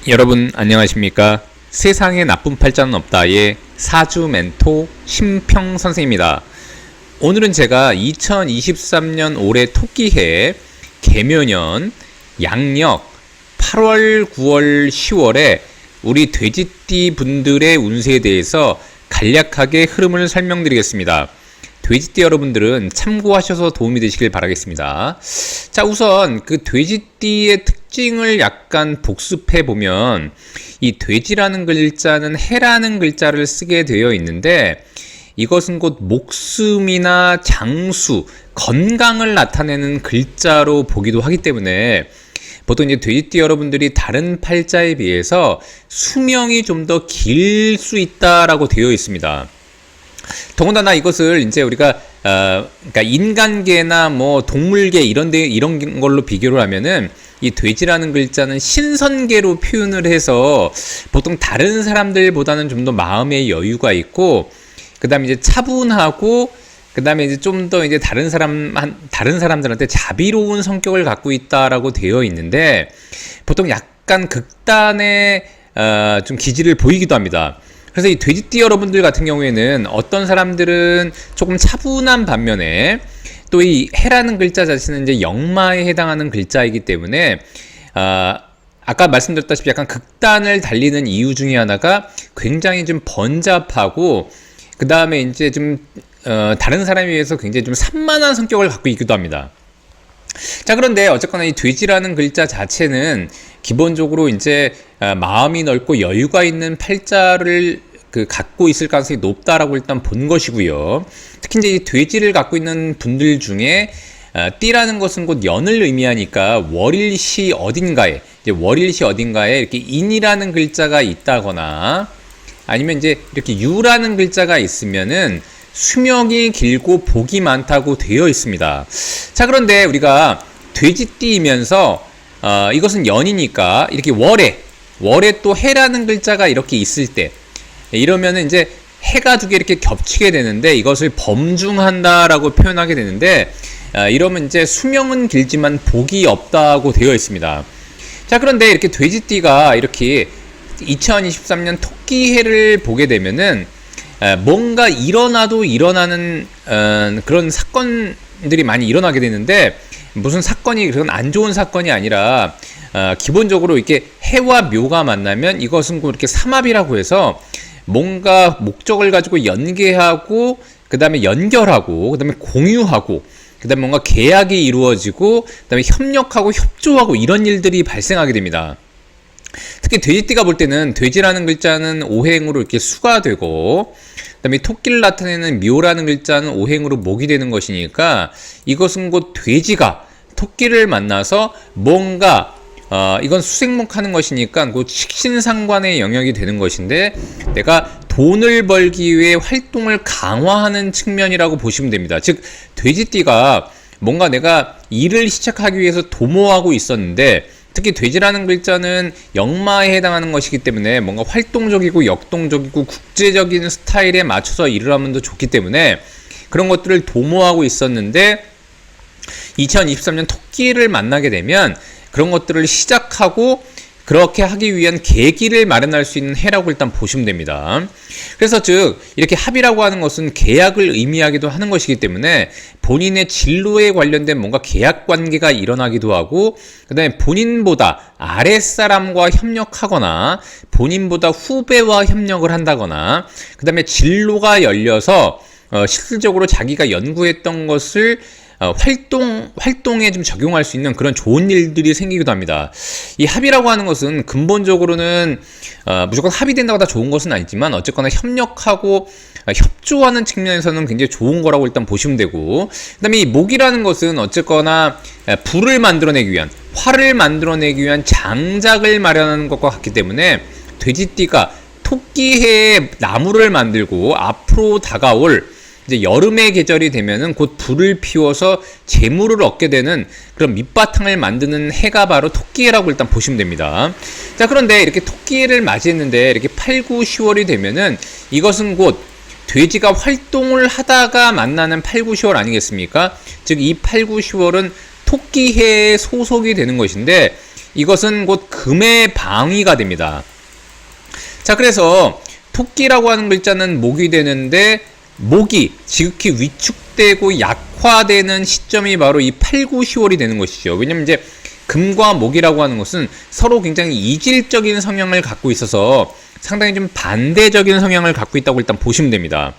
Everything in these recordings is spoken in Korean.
여러분 안녕하십니까? 세상에 나쁜 팔자는 없다의 사주 멘토 심평 선생입니다. 오늘은 제가 2023년 올해 토끼해 개묘년 양력 8월, 9월, 10월에 우리 돼지띠 분들의 운세에 대해서 간략하게 흐름을 설명드리겠습니다. 돼지띠 여러분들은 참고하셔서 도움이 되시길 바라겠습니다. 자, 우선 그 돼지띠의 특징을 약간 복습해 보면 이 돼지라는 글자는 해라는 글자를 쓰게 되어 있는데 이것은 곧 목숨이나 장수, 건강을 나타내는 글자로 보기도 하기 때문에 보통 이제 돼지띠 여러분들이 다른 팔자에 비해서 수명이 좀 더 길 수 있다라고 되어 있습니다. 더군다나 이것을 이제 우리가 그러니까 인간계나 뭐 동물계 이런 걸로 비교를 하면은 이 돼지라는 글자는 신선계로 표현을 해서 보통 다른 사람들보다는 좀 더 마음의 여유가 있고 그다음에 이제 차분하고 그다음에 이제 좀 더 이제 다른 사람들한테 자비로운 성격을 갖고 있다라고 되어 있는데 보통 약간 극단의 좀 기질을 보이기도 합니다. 그래서 이 돼지띠 여러분들 같은 경우에는 어떤 사람들은 조금 차분한 반면에 또 이 해라는 글자 자체는 이제 역마에 해당하는 글자이기 때문에 아까 말씀드렸다시피 약간 극단을 달리는 이유 중에 하나가 굉장히 좀 번잡하고 그 다음에 이제 좀 다른 사람에 비해서 굉장히 좀 산만한 성격을 갖고 있기도 합니다. 자, 그런데 어쨌거나 이 돼지라는 글자 자체는 기본적으로 이제 마음이 넓고 여유가 있는 팔자를 갖고 있을 가능성이 높다라고 일단 본 것이고요. 특히 이제 이 돼지를 갖고 있는 분들 중에 띠라는 것은 곧 연을 의미하니까 월일시 어딘가에 이렇게 인이라는 글자가 있다거나 아니면 이제 이렇게 유라는 글자가 있으면은 수명이 길고 복이 많다고 되어 있습니다. 자, 그런데 우리가 돼지띠이면서 이것은 연이니까 이렇게 월에 또 해라는 글자가 이렇게 있을 때 이러면은 이제 해가 두 개 이렇게 겹치게 되는데 이것을 범중한다라고 표현하게 되는데 이러면 이제 수명은 길지만 복이 없다고 되어 있습니다. 자, 그런데 이렇게 돼지띠가 이렇게 2023년 토끼해를 보게 되면은 뭔가 일어나는 그런 사건들이 많이 일어나게 되는데 무슨 사건이 그런 안 좋은 사건이 아니라 기본적으로 이렇게 해와 묘가 만나면 이것은 곧 이렇게 삼합이라고 해서 뭔가 목적을 가지고 연계하고 그 다음에 연결하고 그 다음에 공유하고 그 다음에 뭔가 계약이 이루어지고 그 다음에 협력하고 협조하고 이런 일들이 발생하게 됩니다. 특히 돼지띠가 볼 때는 돼지라는 글자는 오행으로 이렇게 수가 되고 그다음에 토끼를 나타내는 묘라는 글자는 오행으로 목이 되는 것이니까 이것은 곧 돼지가 토끼를 만나서 뭔가 이건 수생목하는 것이니까 곧 식신상관의 영역이 되는 것인데 내가 돈을 벌기 위해 활동을 강화하는 측면이라고 보시면 됩니다. 즉 돼지띠가 뭔가 내가 일을 시작하기 위해서 도모하고 있었는데 특히 돼지라는 글자는 역마에 해당하는 것이기 때문에 뭔가 활동적이고 역동적이고 국제적인 스타일에 맞춰서 일을 하면 더 좋기 때문에 그런 것들을 도모하고 있었는데 2023년 토끼를 만나게 되면 그런 것들을 시작하고 그렇게 하기 위한 계기를 마련할 수 있는 해라고 일단 보시면 됩니다. 그래서 즉 이렇게 합이라고 하는 것은 계약을 의미하기도 하는 것이기 때문에 본인의 진로에 관련된 뭔가 계약 관계가 일어나기도 하고 그 다음에 본인보다 아랫사람과 협력하거나 본인보다 후배와 협력을 한다거나 그 다음에 진로가 열려서 실질적으로 자기가 연구했던 것을 활동에 좀 적용할 수 있는 그런 좋은 일들이 생기기도 합니다. 이 합이라고 하는 것은 근본적으로는 무조건 합이 된다고 다 좋은 것은 아니지만 어쨌거나 협력하고 협조하는 측면에서는 굉장히 좋은 거라고 일단 보시면 되고 그 다음에 이 목이라는 것은 어쨌거나 불을 만들어내기 위한 활을 만들어내기 위한 장작을 마련하는 것과 같기 때문에 돼지띠가 토끼해에 나무를 만들고 앞으로 다가올 이제 여름의 계절이 되면은 곧 불을 피워서 재물을 얻게 되는 그런 밑바탕을 만드는 해가 바로 토끼해라고 일단 보시면 됩니다. 자, 그런데 이렇게 토끼해를 맞이했는데 이렇게 8, 9, 10월이 되면은 이것은 곧 돼지가 활동을 하다가 만나는 8, 9, 10월 아니겠습니까? 즉 이 8, 9, 10월은 토끼해에 소속이 되는 것인데 이것은 곧 금의 방위가 됩니다. 자, 그래서 토끼라고 하는 글자는 목이 되는데 목이 지극히 위축되고 약화되는 시점이 바로 이 8, 9, 10월이 되는 것이죠. 왜냐면 이제 금과 목이라고 하는 것은 서로 굉장히 이질적인 성향을 갖고 있어서 상당히 좀 반대적인 성향을 갖고 있다고 일단 보시면 됩니다.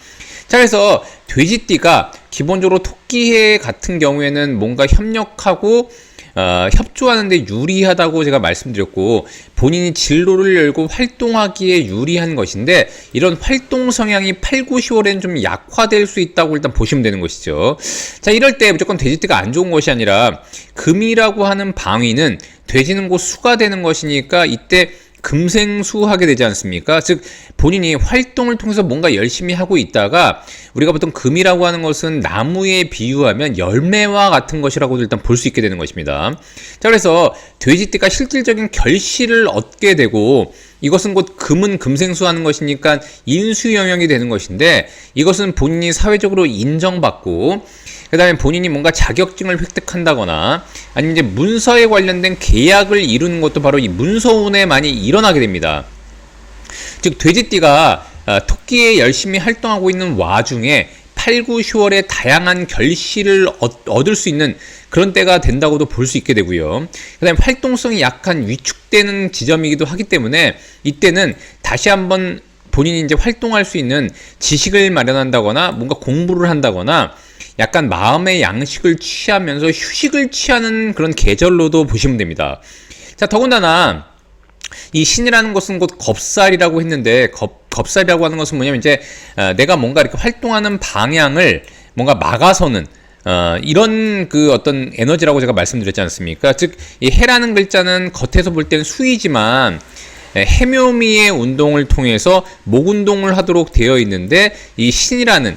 자, 그래서 돼지띠가 기본적으로 토끼해 같은 경우에는 뭔가 협력하고 협조하는데 유리하다고 제가 말씀드렸고, 본인이 진로를 열고 활동하기에 유리한 것인데, 이런 활동 성향이 8, 9, 10월에는 좀 약화될 수 있다고 일단 보시면 되는 것이죠. 자, 이럴 때 무조건 돼지띠가 안 좋은 것이 아니라 금이라고 하는 방위는 돼지는 곧 수가 되는 것이니까 이때 금생수하게 되지 않습니까? 즉 본인이 활동을 통해서 뭔가 열심히 하고 있다가, 우리가 보통 금이라고 하는 것은 나무에 비유하면 열매와 같은 것이라고 일단 볼 수 있게 되는 것입니다. 자, 그래서 돼지띠가 실질적인 결실을 얻게 되고, 이것은 곧 금은 금생수하는 것이니까 인수 영역이 되는 것인데, 이것은 본인이 사회적으로 인정받고, 그 다음에 본인이 뭔가 자격증을 획득한다거나 아니면 이제 문서에 관련된 계약을 이루는 것도 바로 이 문서운에 많이 일어나게 됩니다. 즉 돼지띠가 토끼에 열심히 활동하고 있는 와중에 8, 9, 10월에 다양한 결실을 얻을 수 있는 그런 때가 된다고도 볼 수 있게 되고요. 그 다음에 활동성이 약간 위축되는 지점이기도 하기 때문에 이때는 다시 한번 본인이 이제 활동할 수 있는 지식을 마련한다거나 뭔가 공부를 한다거나 약간 마음의 양식을 취하면서 휴식을 취하는 그런 계절로도 보시면 됩니다. 자, 더군다나 이 신이라는 것은 곧 겁살이라고 했는데, 겁살이라고 하는 것은 뭐냐면 이제 내가 뭔가 이렇게 활동하는 방향을 뭔가 막아서는 이런 그 어떤 에너지라고 제가 말씀드렸지 않습니까? 즉 이 해라는 글자는 겉에서 볼 때는 수이지만 해묘미의 운동을 통해서 목 운동을 하도록 되어 있는데, 이 신이라는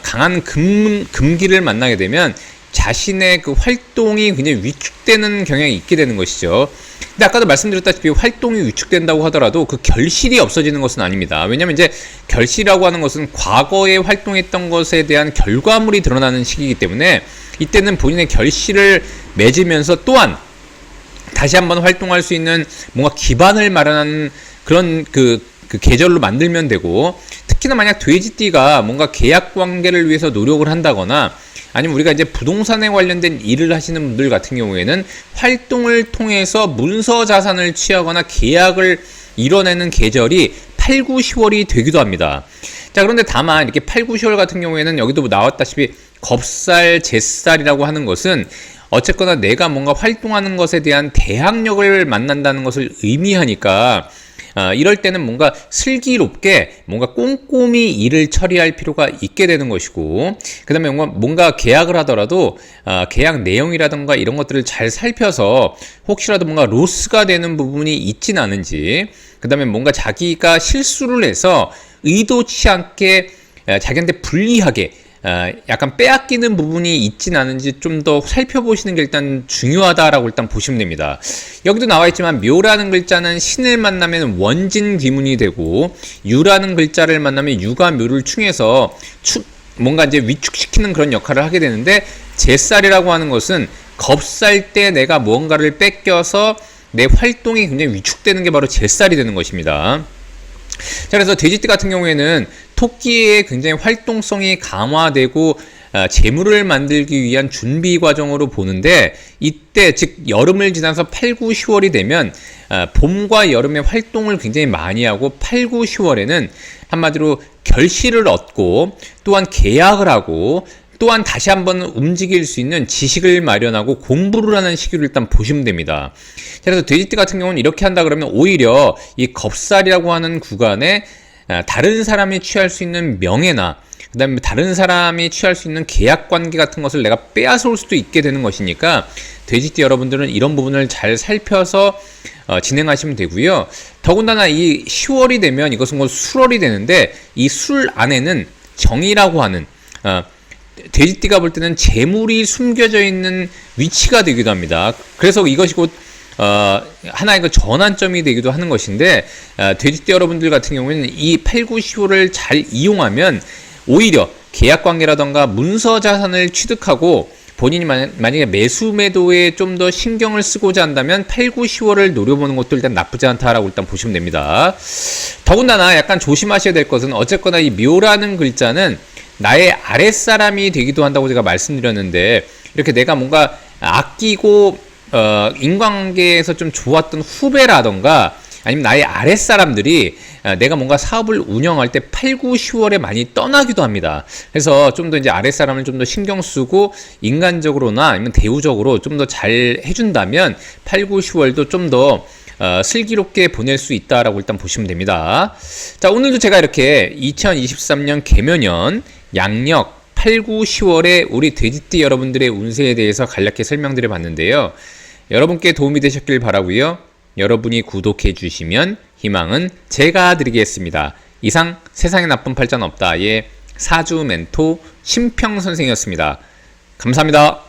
강한 금기를 만나게 되면 자신의 그 활동이 굉장히 위축되는 경향이 있게 되는 것이죠. 근데 아까도 말씀드렸다시피 활동이 위축된다고 하더라도 그 결실이 없어지는 것은 아닙니다. 왜냐면 이제 결실이라고 하는 것은 과거에 활동했던 것에 대한 결과물이 드러나는 시기이기 때문에 이때는 본인의 결실을 맺으면서 또한 다시 한번 활동할 수 있는 뭔가 기반을 마련하는 그런 그 계절로 만들면 되고, 특히나 만약 돼지띠가 뭔가 계약 관계를 위해서 노력을 한다거나 아니면 우리가 이제 부동산에 관련된 일을 하시는 분들 같은 경우에는 활동을 통해서 문서 자산을 취하거나 계약을 이뤄내는 계절이 8, 9, 10월이 되기도 합니다. 자, 그런데 다만 이렇게 8, 9, 10월 같은 경우에는 여기도 나왔다시피 겁살, 잿살이라고 하는 것은 어쨌거나 내가 뭔가 활동하는 것에 대한 대항력을 만난다는 것을 의미하니까 이럴 때는 뭔가 슬기롭게 뭔가 꼼꼼히 일을 처리할 필요가 있게 되는 것이고, 그 다음에 뭔가 계약을 하더라도 계약 내용이라든가 이런 것들을 잘 살펴서 혹시라도 뭔가 로스가 되는 부분이 있진 않은지, 그 다음에 뭔가 자기가 실수를 해서 의도치 않게 자기한테 불리하게 약간 빼앗기는 부분이 있진 않은지 좀 더 살펴보시는 게 일단 중요하다라고 일단 보시면 됩니다. 여기도 나와 있지만 묘라는 글자는 신을 만나면 원진 귀문이 되고, 유라는 글자를 만나면 유가 묘를 충해서 뭔가 이제 위축시키는 그런 역할을 하게 되는데, 잿살이라고 하는 것은 겁살 때 내가 무언가를 뺏겨서 내 활동이 굉장히 위축되는 게 바로 잿살이 되는 것입니다. 자, 그래서 돼지띠 같은 경우에는 토끼의 굉장히 활동성이 강화되고 재물을 만들기 위한 준비 과정으로 보는데, 이때 즉 여름을 지나서 8, 9, 10월이 되면 봄과 여름의 활동을 굉장히 많이 하고 8, 9, 10월에는 한마디로 결실을 얻고 또한 계약을 하고 또한 다시 한번 움직일 수 있는 지식을 마련하고 공부를 하는 시기를 일단 보시면 됩니다. 그래서 돼지띠 같은 경우는 이렇게 한다 그러면 오히려 이 겁살이라고 하는 구간에 다른 사람이 취할 수 있는 명예나 그 다음에 다른 사람이 취할 수 있는 계약 관계 같은 것을 내가 빼앗을 수도 있게 되는 것이니까 돼지띠 여러분들은 이런 부분을 잘 살펴서 진행하시면 되고요. 더군다나 이 10월이 되면 이것은 곧 술월이 되는데, 이 술 안에는 정이라고 하는 돼지띠가 볼 때는 재물이 숨겨져 있는 위치가 되기도 합니다. 그래서 이것이 곧 하나의 그 전환점이 되기도 하는 것인데, 돼지띠 여러분들 같은 경우에는 이 8, 9, 10호를 잘 이용하면 오히려 계약관계라던가 문서 자산을 취득하고 본인이 만약에 매수 매도에 좀 더 신경을 쓰고자 한다면 8, 9, 10월을 노려보는 것도 일단 나쁘지 않다라고 일단 보시면 됩니다. 더군다나 약간 조심하셔야 될 것은 어쨌거나 이 묘라는 글자는 나의 아랫사람이 되기도 한다고 제가 말씀드렸는데, 이렇게 내가 뭔가 아끼고 인간관계에서 좀 좋았던 후배라던가 아니면 나의 아랫사람들이 내가 뭔가 사업을 운영할 때 8, 9, 10월에 많이 떠나기도 합니다. 그래서 좀 더 이제 아랫사람을 좀 더 신경 쓰고 인간적으로나 아니면 대우적으로 좀 더 잘 해준다면 8, 9, 10월도 좀 더 슬기롭게 보낼 수 있다라고 일단 보시면 됩니다. 자, 오늘도 제가 이렇게 2023년 개묘년 양력 8, 9, 10월에 우리 돼지띠 여러분들의 운세에 대해서 간략히 설명드려 봤는데요. 여러분께 도움이 되셨길 바라고요. 여러분이 구독해 주시면 희망은 제가 드리겠습니다. 이상 세상에 나쁜 팔자는 없다의 사주 멘토 심평 선생이었습니다. 감사합니다.